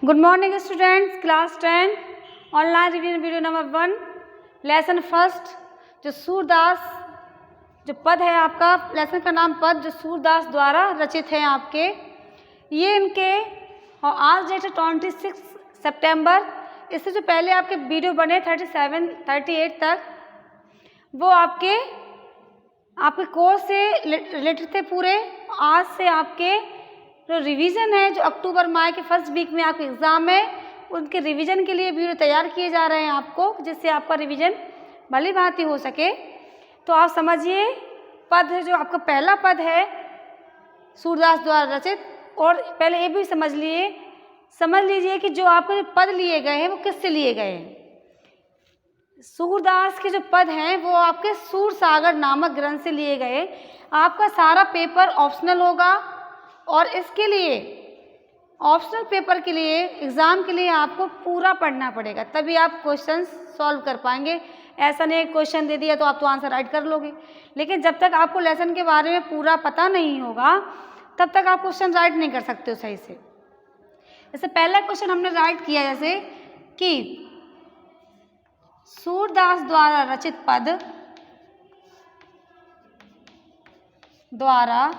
Good morning students, class 10 online revision video number 1 lesson first. जो सूरदास जो पद है आपका, लेसन का नाम पद जो सूरदास द्वारा रचित हैं आपके, ये इनके और आज डेट है 26 सितंबर। इससे जो पहले आपके वीडियो बने 37 38 तक, वो आपके कोर्स से रिलेटेड थे पूरे। आज से आपके जो रिवीजन है, जो अक्टूबर माह के फर्स्ट वीक में आपके एग्ज़ाम है, उनके रिवीजन के लिए वीडियो तैयार किए जा रहे हैं आपको, जिससे आपका रिवीजन भली भांति हो सके। तो आप समझिए, पद है जो आपका पहला पद है सूरदास द्वारा रचित। और पहले ये भी समझ लीजिए कि जो आपके जो पद लिए गए हैं वो किससे लिए गए हैं। सूरदास के जो पद हैं वो आपके सूरसागर नामक ग्रंथ से लिए गए। आपका सारा पेपर ऑप्शनल होगा और इसके लिए ऑप्शनल पेपर के लिए एग्ज़ाम के लिए आपको पूरा पढ़ना पड़ेगा, तभी आप क्वेश्चन सॉल्व कर पाएंगे। ऐसा नहीं क्वेश्चन दे दिया तो आप तो आंसर राइट कर लोगे, लेकिन जब तक आपको लेसन के बारे में पूरा पता नहीं होगा तब तक आप क्वेश्चन राइट नहीं कर सकते हो सही से। जैसे पहला क्वेश्चन हमने राइट किया, जैसे कि सूरदास द्वारा रचित पद द्वारा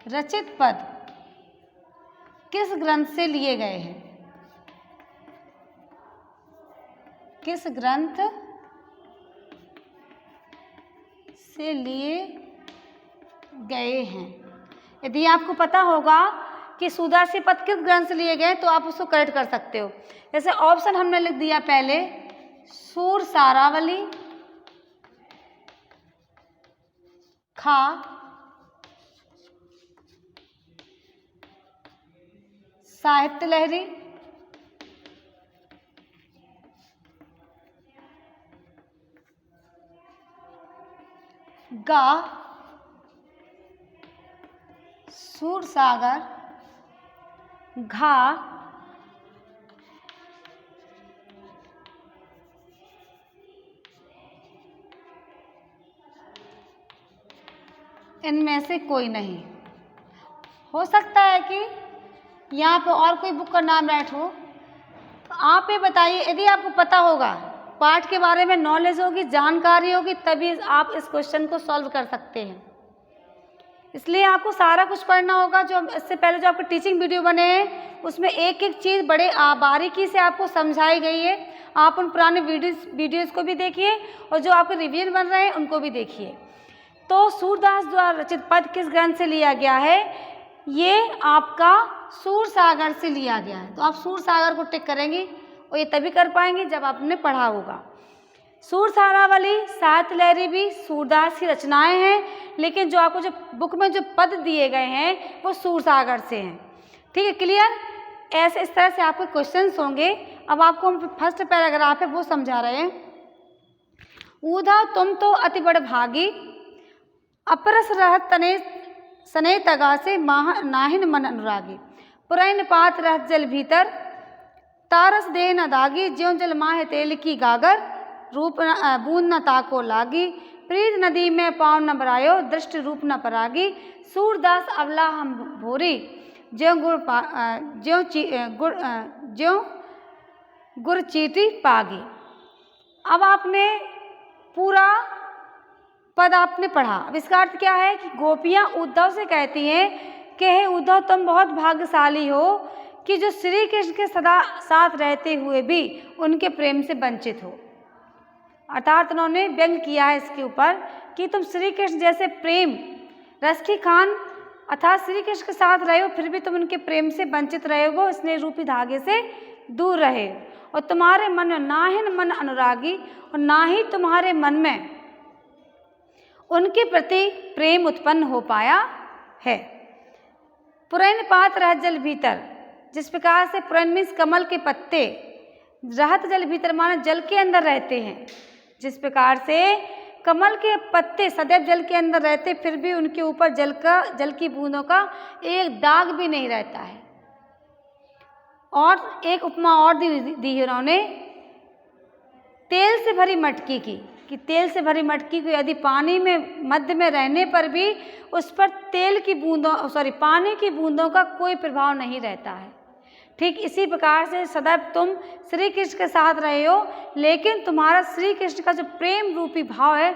रचित पद किस ग्रंथ से लिए गए हैं, किस ग्रंथ से लिए गए हैं। यदि आपको पता होगा कि सूरदास के पद किस ग्रंथ से लिए गए तो आप उसको करेक्ट कर सकते हो। जैसे ऑप्शन हमने लिख दिया पहले, सूरसारावली, खा, साहित्य लहरी, गा, सूरसागर, घा, इनमें से कोई नहीं। हो सकता है कि यहाँ पे और कोई बुक का नाम राइट हो। तो आप ये बताइए, यदि आपको पता होगा, पाठ के बारे में नॉलेज होगी, जानकारी होगी, तभी आप इस क्वेश्चन को सॉल्व कर सकते हैं। इसलिए आपको सारा कुछ पढ़ना होगा। जो इससे पहले जो आपके टीचिंग वीडियो बने हैं उसमें एक एक चीज़ बड़े बारीकी से आपको समझाई गई है। आप उन पुराने वीडियोज़ को भी देखिए और जो आपके रिवीजन बन रहे हैं उनको भी देखिए। तो सूरदास द्वारा रचित पद किस ग्रंथ से लिया गया है, ये आपका सूरसागर से लिया गया है। तो आप सूरसागर को टिक करेंगे और ये तभी कर पाएंगे जब आपने पढ़ा होगा। सूरसारावली, साहित्य लहरी भी सूरदास की रचनाएं हैं, लेकिन जो आपको जो बुक में जो पद दिए गए हैं वो सूरसागर से हैं। ठीक है, क्लियर। ऐसे इस तरह से आपके क्वेश्चंस होंगे। अब आपको हम फर्स्ट पैराग्राफ है वो समझा रहे हैं। ऊधा तुम तो अति बड़ भागी, अपरस रहत तने सने तगा से नाहिन मन अनुरागी, पुरैन पात रहत जल भीतर, तारस दे न दागी, ज्यों जल माहे तेल की गागर, रूप बूंद न ताको लागी, प्रीत नदी में पाँव न बरायो, दृष्टि रूप न परागी, सूरदास अवला हम भोरी, ज्यों गुर चीटी पागी। अब आपने पूरा पद आपने पढ़ा। अब इसका अर्थ क्या है कि गोपियाँ उद्धव से कहती हैं कि हे उद्धव, तुम बहुत भाग्यशाली हो कि जो श्री कृष्ण के सदा साथ रहते हुए भी उनके प्रेम से वंचित हो। अर्थात उन्होंने व्यंग किया है इसके ऊपर कि तुम श्री कृष्ण जैसे प्रेम रस की खान अर्थात श्री कृष्ण के साथ रहे हो, फिर भी तुम उनके प्रेम से वंचित रहे हो, स्नेह रूपी धागे से दूर रहे, और तुम्हारे मन में नाहिन मन अनुरागी, और ना ही तुम्हारे मन में उनके प्रति प्रेम उत्पन्न हो पाया है। पुरैन पात रहत जल भीतर, जिस प्रकार से पुरैन मीन्स कमल के पत्ते, रहत जल भीतर माने जल के अंदर रहते हैं, जिस प्रकार से कमल के पत्ते सदैव जल के अंदर रहते फिर भी उनके ऊपर जल की बूंदों का एक दाग भी नहीं रहता है। और एक उपमा और दी है उन्होंने, तेल से भरी मटकी की। कि तेल से भरी मटकी को यदि पानी में मध्य में रहने पर भी उस पर पानी की बूंदों का कोई प्रभाव नहीं रहता है। ठीक इसी प्रकार से सदैव तुम श्री कृष्ण के साथ रहे हो, लेकिन तुम्हारा श्री कृष्ण का जो प्रेम रूपी भाव है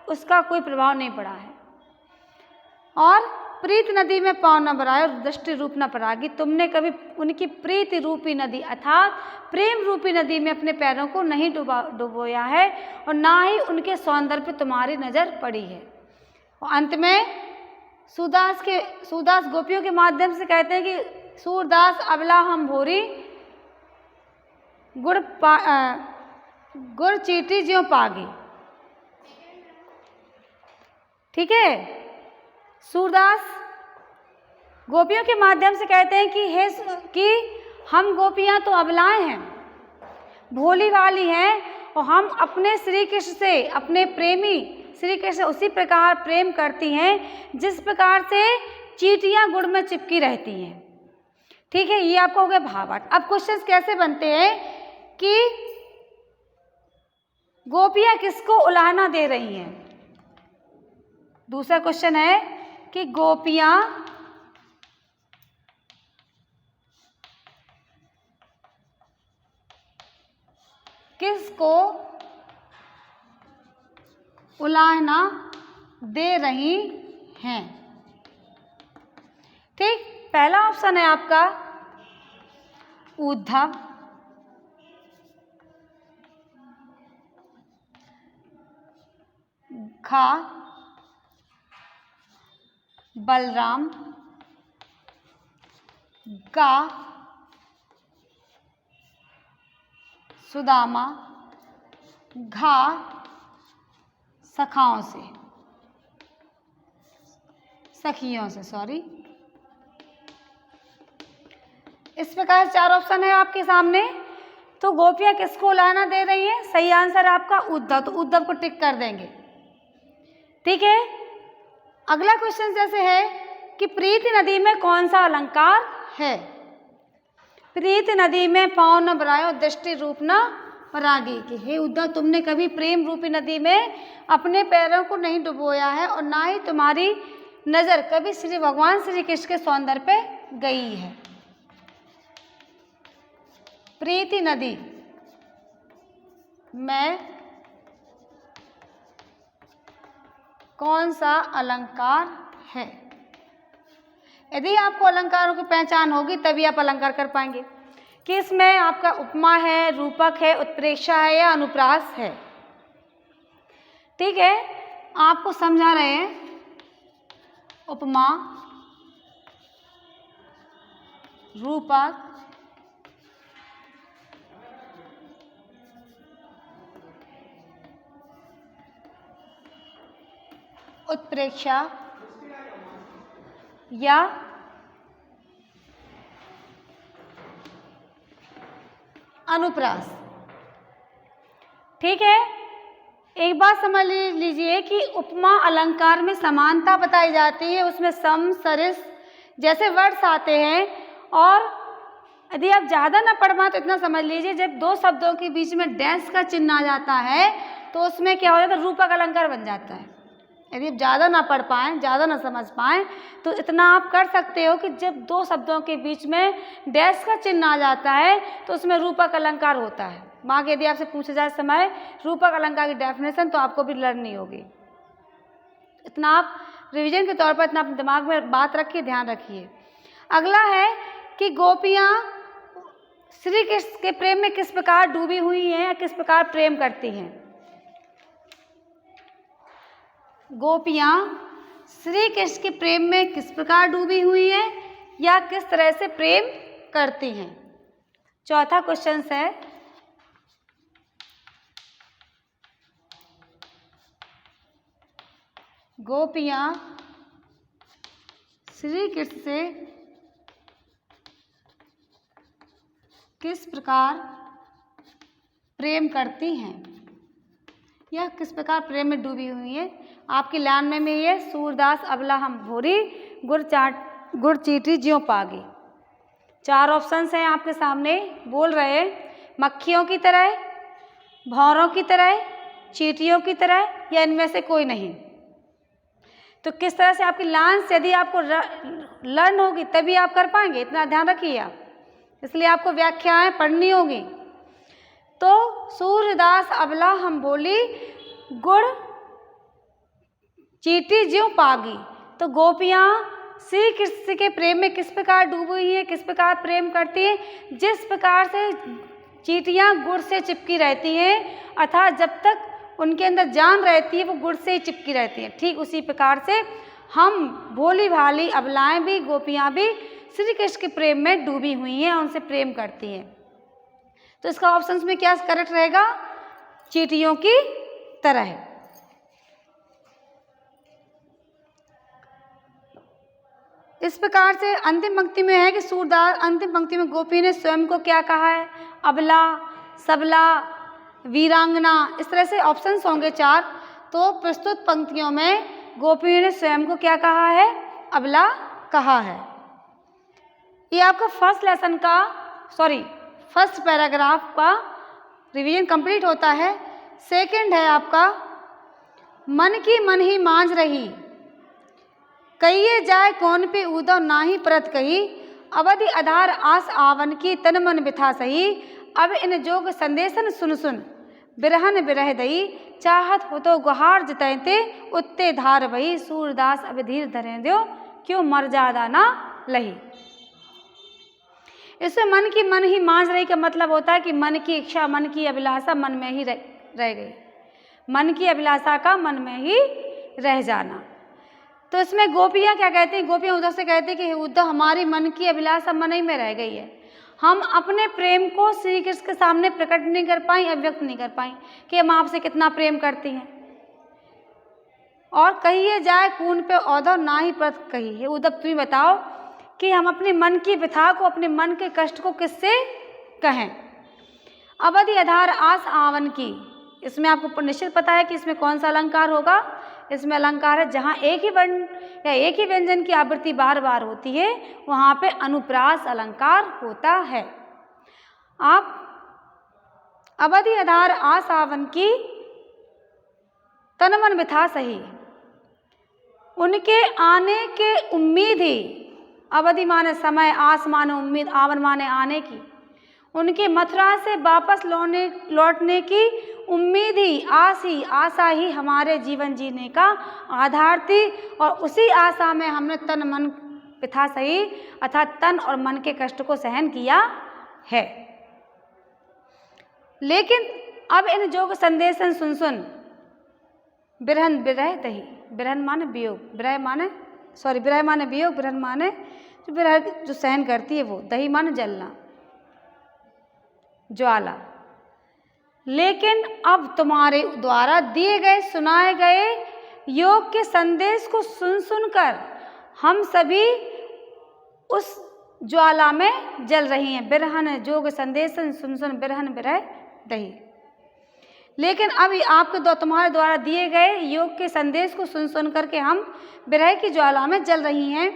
उसका कोई प्रभाव नहीं पड़ा है। और प्रीत नदी में पाँव न बढ़ाए और दृष्टि रूप न परागी, तुमने कभी उनकी प्रीति रूपी नदी अर्थात प्रेम रूपी नदी में अपने पैरों को नहीं डुबोया है और ना ही उनके सौंदर्य पर तुम्हारी नज़र पड़ी है। और अंत में सूरदास गोपियों के माध्यम से कहते हैं कि सूरदास अबला हम भोरी गुड़ चीटी ज्यों पागी। ठीक है, सूरदास गोपियों के माध्यम से कहते हैं कि हम गोपियां तो अबलाएं हैं, भोली वाली हैं, और हम अपने श्री कृष्ण से, अपने प्रेमी श्री कृष्ण उसी प्रकार प्रेम करती हैं जिस प्रकार से चींटियां गुड़ में चिपकी रहती हैं। ठीक है, ये आपको हो गया भावार्थ। अब क्वेश्चंस कैसे बनते हैं कि गोपियां किसको उलाहना दे रही हैं। दूसरा क्वेश्चन है कि गोपियां किसको उलाहना दे रही हैं। ठीक, पहला ऑप्शन है आपका उद्धव, खा बलराम, गा सुदामा, घा सखियों से सॉरी। इस प्रकार 4 ऑप्शन है आपके सामने। तो गोपियां किसको उलाहना दे रही हैं? सही आंसर है आपका उद्धव, तो उद्धव को टिक कर देंगे। ठीक है, अगला क्वेश्चन जैसे है कि प्रीति नदी में कौन सा अलंकार है। प्रीति नदी में पाँव न बढ़ायो दृष्टि रूप न परागी, कि हे उद्धव तुमने कभी प्रेम रूपी नदी में अपने पैरों को नहीं डुबोया है और ना ही तुम्हारी नज़र कभी श्री भगवान श्री कृष्ण के सौंदर्य पे गई है। प्रीति नदी में कौन सा अलंकार है। यदि आपको अलंकारों की पहचान होगी तभी आप अलंकार कर पाएंगे कि इसमें आपका उपमा है, रूपक है, उत्प्रेक्षा है या अनुप्रास है। ठीक है, आपको समझा रहे हैं। उपमा, रूपक, उत्प्रेक्षा या अनुप्रास। ठीक है, एक बात समझ लीजिए कि उपमा अलंकार में समानता बताई जाती है, उसमें सम सरिस जैसे वर्ड्स आते हैं। और यदि आप ज़्यादा ना पढ़ पाएं तो इतना समझ लीजिए, जब 2 शब्दों के बीच में डैश का चिन्ह आ जाता है तो उसमें क्या हो जाता है, रूपक अलंकार बन जाता है। यदि आप ज़्यादा ना पढ़ पाएँ, ज़्यादा ना समझ पाएँ तो इतना आप कर सकते हो कि जब 2 शब्दों के बीच में डैश का चिन्ह आ जाता है तो उसमें रूपक अलंकार होता है। वहाँ के यदि आपसे पूछा जाए समय रूपक अलंकार की डेफिनेशन तो आपको भी लर्नी होगी। इतना आप रिवीजन के तौर पर इतना अपने दिमाग में बात रखिए, ध्यान रखिए। अगला है कि गोपियाँ श्री कृष्ण के प्रेम में किस प्रकार डूबी हुई हैं या किस प्रकार प्रेम करती हैं। गोपियाँ श्री कृष्ण के प्रेम में किस प्रकार डूबी हुई हैं या किस तरह से प्रेम करती हैं। चौथा क्वेश्चन है गोपियाँ श्री कृष्ण से किस प्रकार प्रेम करती हैं या किस प्रकार प्रेम में डूबी हुई है। आपकी लाइन में ये सूरदास अबला हम भोरी गुड़ चीटी ज्यों पागी। 4 ऑप्शंस हैं आपके सामने, बोल रहे मक्खियों की तरह, भौरों की तरह, चींटियों की तरह या इनमें से कोई नहीं। तो किस तरह से आपकी लांस यदि आपको लर्न होगी तभी आप कर पाएंगे, इतना ध्यान रखिए आप, इसलिए आपको व्याख्याएं पढ़नी होगी। तो सूरदास अबला हम बोली गुड़ चींटी ज्यों पागी। तो गोपियाँ श्री कृष्ण के प्रेम में किस प्रकार डूबी हुई हैं, किस प्रकार प्रेम करती हैं, जिस प्रकार से चींटियाँ गुड़ से चिपकी रहती हैं, अर्थात जब तक उनके अंदर जान रहती है वो गुड़ से ही चिपकी रहती हैं, ठीक उसी प्रकार से हम भोली भाली अबलाएं भी, गोपियाँ भी श्री कृष्ण के प्रेम में डूबी हुई हैं, उनसे प्रेम करती हैं। तो इसका ऑप्शन में क्या करेक्ट रहेगा? चींटियों की तरह। इस प्रकार से अंतिम पंक्ति में है कि सूरदास, अंतिम पंक्ति में गोपी ने स्वयं को क्या कहा है? अबला, सबला, वीरांगना, इस तरह से ऑप्शंस होंगे 4। तो प्रस्तुत पंक्तियों में गोपी ने स्वयं को क्या कहा है? अबला कहा है। ये आपका फर्स्ट पैराग्राफ का रिवीजन कंप्लीट होता है। सेकंड है आपका मन की मन ही मांझ रही, कहिए जाए कौन पे उदव नाही परत कही, अवधि आधार आस आवन की तन मन बिथा सही, अब इन जोग संदेशन सुन सुन बिरहन बिरह दई, चाहत हो तो गुहार जितैते उत्ते धार बही, सूरदास अब धीर धरे द्यो क्यों मर्यादा ना लही। इसमें मन की मन ही मांझ रही का मतलब होता है कि मन की इच्छा, मन की अभिलाषा मन में ही रह गई, मन की अभिलाषा का मन में ही रह जाना। तो इसमें गोपियाँ क्या कहती हैं? गोपियाँ उद्धव से कहती हैं कि उद्धव हमारी मन की अभिलाषा मन ही में रह गई है, हम अपने प्रेम को श्री कृष्ण के सामने प्रकट नहीं कर पाई, अभिव्यक्त नहीं कर पाई कि हम आपसे कितना प्रेम करती हैं। और कहिए जाए कून पे औधव ना ही प्रत कही है। उद्धव तुम बताओ कि हम अपने मन की व्यथा को, अपने मन के कष्ट को किससे कहें? अवधि आधार आस आवन की, इसमें आपको निश्चित पता है कि इसमें कौन सा अलंकार होगा? इसमें अलंकार है जहाँ एक ही वर्ण या एक ही व्यंजन की आवृत्ति बार बार होती है, वहाँ पे अनुप्रास अलंकार होता है। आप अवधि आधार आस आवन की तन मन बिथा सही, उनके आने के उम्मीद ही, अवधि माने समय, आस माने उम्मीद, आवन माने आने की, उनके मथुरा से वापस लौटने की उम्मीद ही, आशा ही हमारे जीवन जीने का आधार थी, और उसी आशा में हमने तन मन बिथा सही अर्थात तन और मन के कष्ट को सहन किया है। लेकिन अब इन जोग संदेशन सुन सुन बिरहन बिरह दही, बिरहन माने वियोग, बिरह माने वियोग, बिरहन माने जो बिरह जो सहन करती है वो, दही माने जलना, ज्वाला। लेकिन अब तुम्हारे द्वारा दिए गए, सुनाए गए योग के संदेश को सुन सुनकर हम सभी उस ज्वाला में जल रही हैं। बिरहन जोग संदेशन सुन सुन बिरहन बिरह दही। लेकिन अब आपके तुम्हारे द्वारा दिए गए योग के संदेश को सुन सुन करके हम बिरह की ज्वाला में जल रही हैं।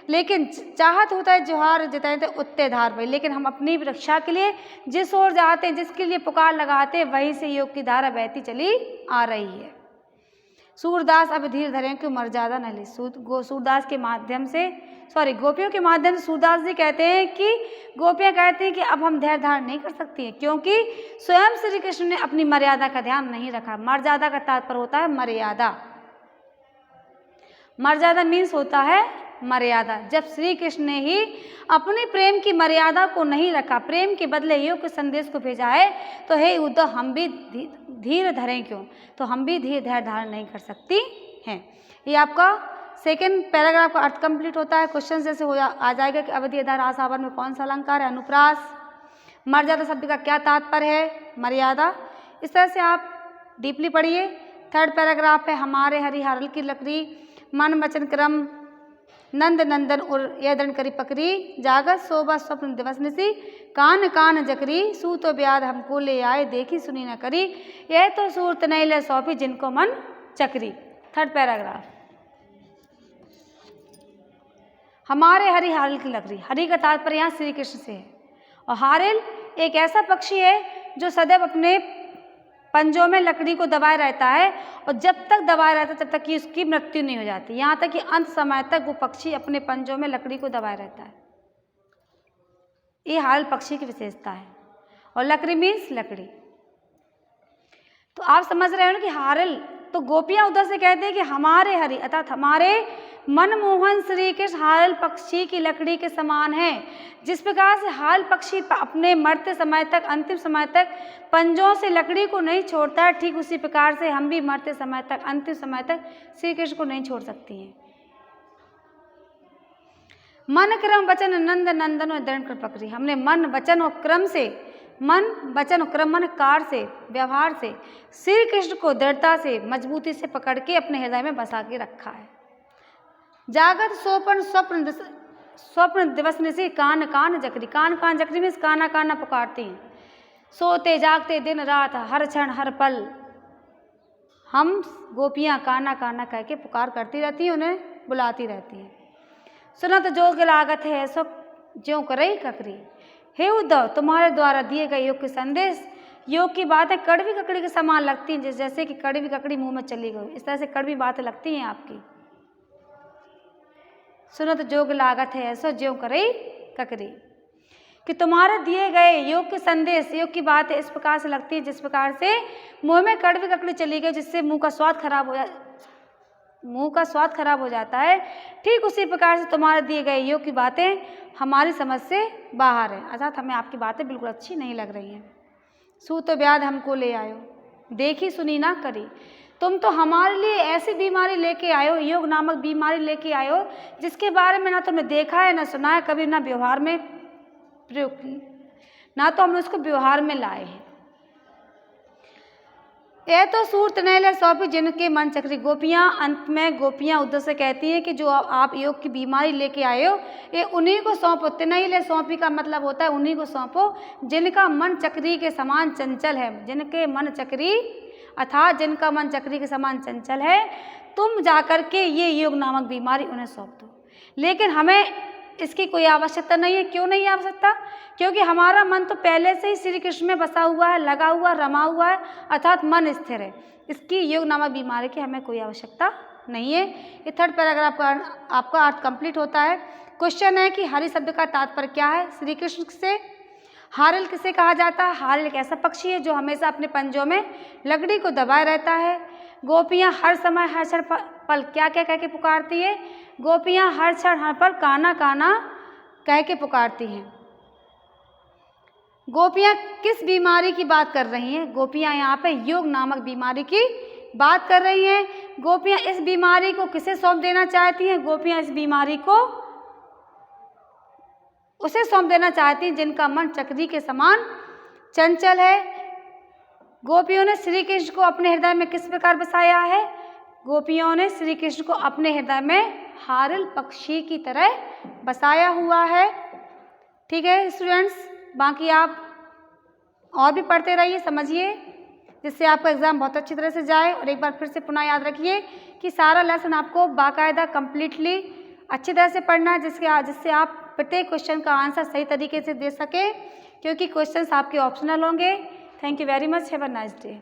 लेकिन चाहत होता है जोहार जिताते उत्ते धार भाई, लेकिन हम अपनी रक्षा के लिए जिस ओर जाते हैं, जिसके लिए पुकार लगाते हैं, वहीं से योग की धारा बहती चली आ रही है। सूरदास अब धीर धरें क्यों मर्यादा न ली। सूरदास के माध्यम से गोपियों के माध्यम से सूरदास जी कहते हैं कि गोपियाँ कहती हैं कि अब हम धैर्य धारण नहीं कर सकती हैं, क्योंकि स्वयं श्री कृष्ण ने अपनी मर्यादा का ध्यान नहीं रखा। मर्यादा का तात्पर्य होता है मर्यादा। मर्यादा मीन्स होता है मर्यादा। जब श्री कृष्ण ने ही अपनी प्रेम की मर्यादा को नहीं रखा, प्रेम के बदले योग के संदेश को भेजा है, तो हे उद्धव हम भी धीर धरें क्यों, तो हम भी धैर्य धारण नहीं कर सकती हैं। ये आपका सेकेंड पैराग्राफ का अर्थ कंप्लीट होता है। क्वेश्चन जैसे आ जाएगा कि अवधि आधार आस आवन में कौन सा अलंकार है, अनुप्रास। मर्यादा शब्द का क्या तात्पर्य है, मर्यादा। इस तरह से आप डीपली पढ़िए। थर्ड पैराग्राफ है हमारे हरि हरल की लकड़ी, मन वचन क्रम नंद नंदन उर यह दंड करी पकड़ी, जागत शोभा स्वप्न दिवस निसी, कान कान जकरी, सूतो ब्याद हमको ले आए, देखी सुनी न करी, यह तो सूरत नहीं ले सौंपी जिनको मन चकरी। थर्ड पैराग्राफ हमारे हरि हारिल की लकड़ी। हरि का तात्पर्य यहाँ श्री कृष्ण से है, और हारिल एक ऐसा पक्षी है जो सदैव अपने पंजों में लकड़ी को दबाए रहता है और जब तक दबाए रहता है तब तक कि उसकी मृत्यु नहीं हो जाती, यहाँ तक कि अंत समय तक वो पक्षी अपने पंजों में लकड़ी को दबाए रहता है। ये हारल पक्षी की विशेषता है। और लकड़ी मीन्स लकड़ी। तो आप समझ रहे हो ना कि हारल, तो गोपियाँ उधर से कहते हैं कि हमारे हरि अर्थात हमारे मनमोहन श्री कृष्ण हारल पक्षी की लकड़ी के समान है। जिस प्रकार से हारल पक्षी अपने मरते समय तक, अंतिम समय तक पंजों से लकड़ी को नहीं छोड़ता है, ठीक उसी प्रकार से हम भी मरते समय तक, अंतिम समय तक श्री कृष्ण को नहीं छोड़ सकती हैं। मन क्रम वचन नंद नंदन और दृढ़ कर पकड़ी। हमने मन वचन और क्रम से, मन वचन और क्रम मन कार से, व्यवहार से श्री कृष्ण को दृढ़ता से, मजबूती से पकड़ के अपने हृदय में बसा के रखा है। जागत सोपन स्वप्न दिवस निशी कान कान जकरी। कान कान जकरी में काना काना पुकारती हैं। सोते जागते दिन रात हर क्षण हर पल हम गोपियाँ काना काना कह के पुकार करती रहती हैं, उन्हें बुलाती रहती हैं। सुनत जोग लागत है ऐसो ज्यों करई ककरी। हे उद्धव, तुम्हारे द्वारा दिए गए योग के संदेश, योग की बातें कड़वी ककड़ी के समान लगती हैं, जैसे कि कड़वी ककड़ी मुंह में चली गई, इस तरह से कड़वी बातें लगती हैं आपकी। सुनत जोग लागत है ऐसो ज्यों करई ककरी, कि तुम्हारे दिए गए योग के संदेश, योग की बातें इस प्रकार से लगती है जिस प्रकार से मुंह में कड़वी ककड़ी चली गई, जिससे मुंह का स्वाद खराब हो जाता है। ठीक उसी प्रकार से तुम्हारे दिए गए योग की बातें हमारी समझ से बाहर है, अर्थात हमें आपकी बातें बिल्कुल अच्छी नहीं लग रही हैं। सूत व्याध हमको ले आयो, देखी सुनी ना करी। तुम तो हमारे लिए ऐसी बीमारी लेके आयो, योग नामक बीमारी लेके आयो, जिसके बारे में ना तुमने देखा है, ना सुना है, कभी ना व्यवहार में प्रयोग की, ना तो हमने उसको व्यवहार में लाए हैं। ये तो सूरत नैले सौंपी जिनके मन चक्री। गोपियाँ, अंत में गोपियाँ उद्धव से कहती हैं कि जो आप योग की बीमारी लेके आए हो, ये उन्हीं को सौंपो। तिनैले सौंपी का मतलब होता है उन्हीं को सौंपो जिनका मन चक्री के समान चंचल है, जिनके मन चक्री अर्थात जिनका मन चक्री के समान चंचल है, तुम जाकर के ये योग नामक बीमारी उन्हें सौंप दो। लेकिन हमें इसकी कोई आवश्यकता नहीं है। क्यों नहीं आवश्यकता? क्योंकि हमारा मन तो पहले से ही श्री कृष्ण में बसा हुआ है, लगा हुआ, रमा हुआ है, अर्थात मन स्थिर है। इसकी योग नामक बीमारी की हमें कोई आवश्यकता नहीं है। ये थर्ड पैराग्राफ का आपका अर्थ कंप्लीट होता है। क्वेश्चन है कि हरि शब्द का तात्पर्य क्या है? श्री कृष्ण से हारिल किसे कहा जाता है? हारिल एक ऐसा पक्षी है जो हमेशा अपने पंजों में लकड़ी को दबाए रहता है। गोपियाँ हर समय हर क्षण पल क्या क्या कह के पुकारती है? गोपियाँ हर क्षण हर पल काना काना कह के पुकारती हैं। गोपियाँ किस बीमारी की बात कर रही हैं? गोपियाँ यहाँ पे योग नामक बीमारी की बात कर रही हैं। गोपियाँ इस बीमारी को किसे सौंप देना चाहती हैं? गोपियाँ इस बीमारी को उसे सौंप देना चाहती हैं जिनका मन चक्री के समान चंचल है। गोपियों ने श्री कृष्ण को अपने हृदय में किस प्रकार बसाया है? गोपियों ने श्री कृष्ण को अपने हृदय में हारिल पक्षी की तरह बसाया हुआ है। ठीक है स्टूडेंट्स, बाकी आप और भी पढ़ते रहिए, समझिए, जिससे आपका एग्ज़ाम बहुत अच्छी तरह से जाए। और एक बार फिर से पुनः याद रखिए कि सारा लेसन आपको बाकायदा कंप्लीटली अच्छी तरह से पढ़ना है, जिससे आप प्रत्येक क्वेश्चन का आंसर सही तरीके से दे सकें, क्योंकि क्वेश्चंस आपके ऑप्शनल होंगे। Thank you very much, have a nice day.